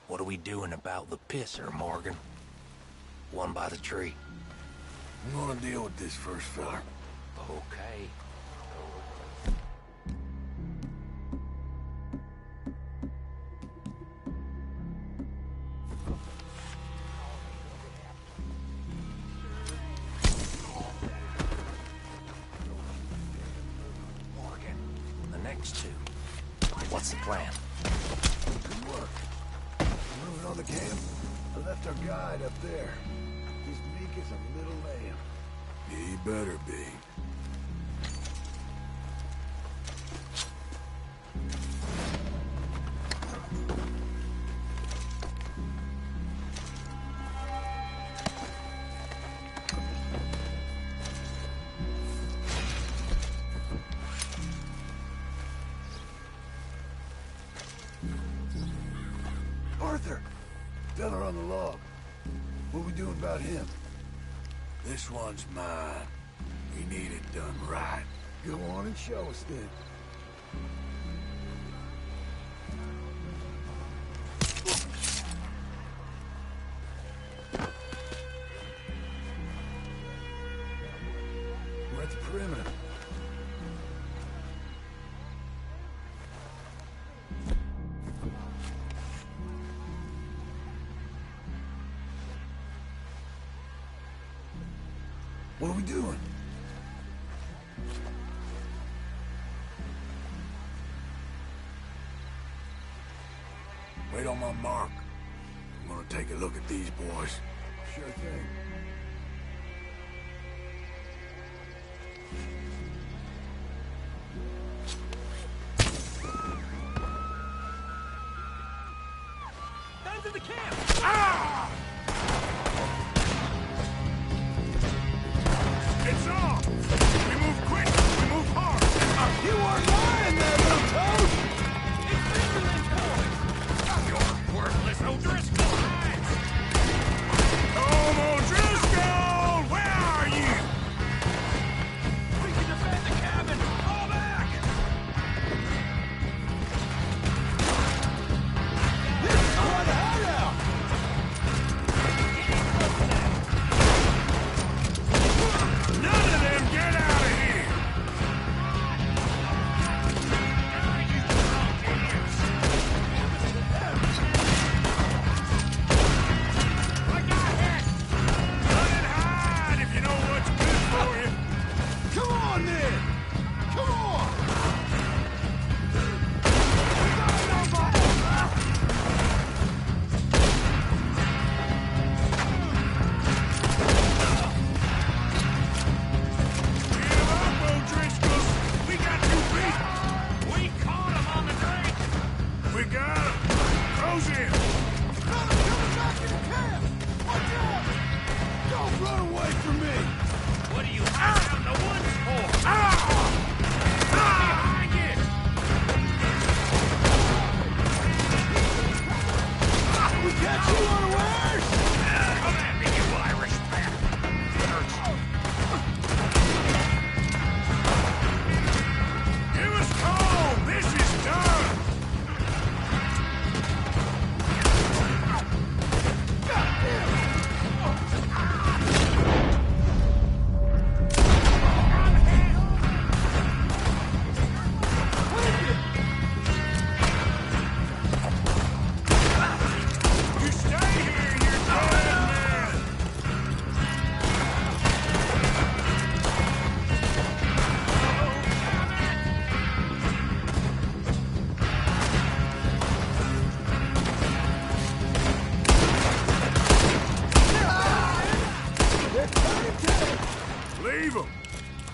What are we doing about the pisser, Morgan? One by the tree. I'm gonna deal with this first, fella. Okay. Morgan, the next two. What's the plan? Good work. Moving on the camp. I left our guide up there. He's meek as a little lamb. He better be. Arthur! Fella on the log. What we doing about him? This one's mine. We need it done right. Go on and show us then. We're at the perimeter. What are we doing? Wait on my mark. I'm gonna take a look at these boys. Sure thing. Down to the camp! Ah! It's on! We move quick! We move hard! You weren't lying there, little toad! It's Fingerland's boys! Your worthless O'Driscoll hides! Home O'Driscoll! Where are you? We can defend the cabin! Fall back! This is quite a hideout! None of them get out of here! got him! Close in! Coming back in the camp! Watch out! Don't run away from me! What are you out in the woods for? Behind you! We catch you unawares! Come at me, you Irish bastard! Give us calm! This is done! You stay here, you're dead man! Leave him!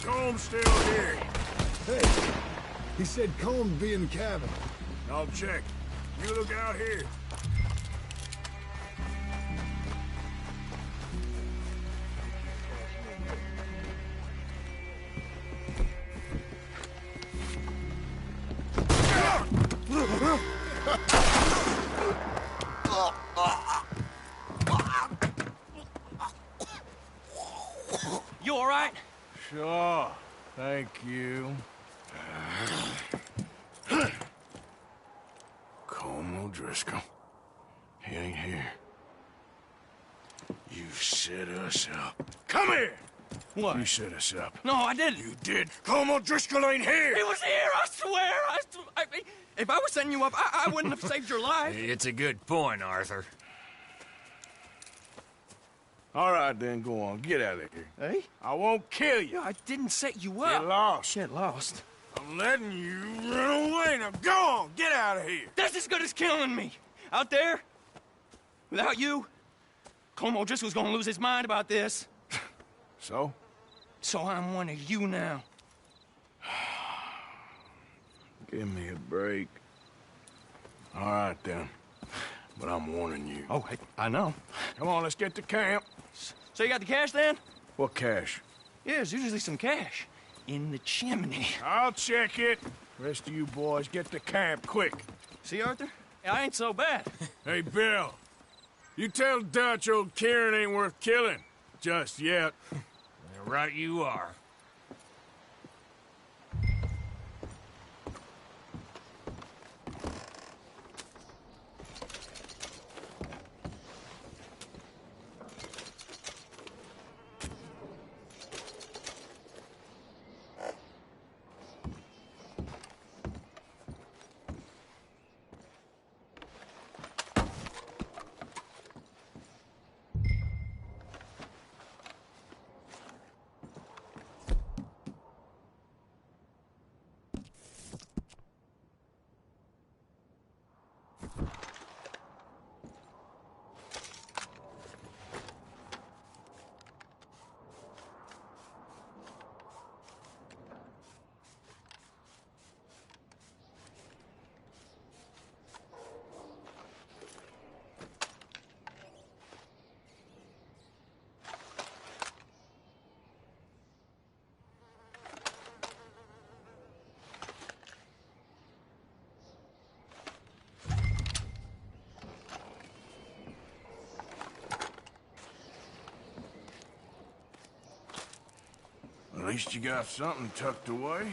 Comb's still here. Hey, he said Combs be in the cabin. I'll check. You look out here. You all right? Sure. Thank you. Colm O'Driscoll. He ain't here. You set us up. Come here! What? You set us up. No, I didn't. You did. Colm O'Driscoll ain't here! He was here, I swear! If I was setting you up, I wouldn't have saved your life. It's a good point, Arthur. All right, then, go on. Get out of here. Hey? I won't kill you. I didn't set you up. Get lost. Get lost. I'm letting you run away. Now go on. Get out of here. That's as good as killing me. Out there, without you, Colm O'Driscoll's gonna lose his mind about this. So? So I'm one of you now. Give me a break. All right, then. But I'm warning you. Oh, I know. Come on, let's get to camp. So you got the cash, then? What cash? Yeah, there's usually some cash. In the chimney. I'll check it. Rest of you boys, get to camp, quick. See, Arthur? I ain't so bad. Hey, Bill. You tell Dutch old Kieran ain't worth killing. Just yet. Right you are. At least you got something tucked away.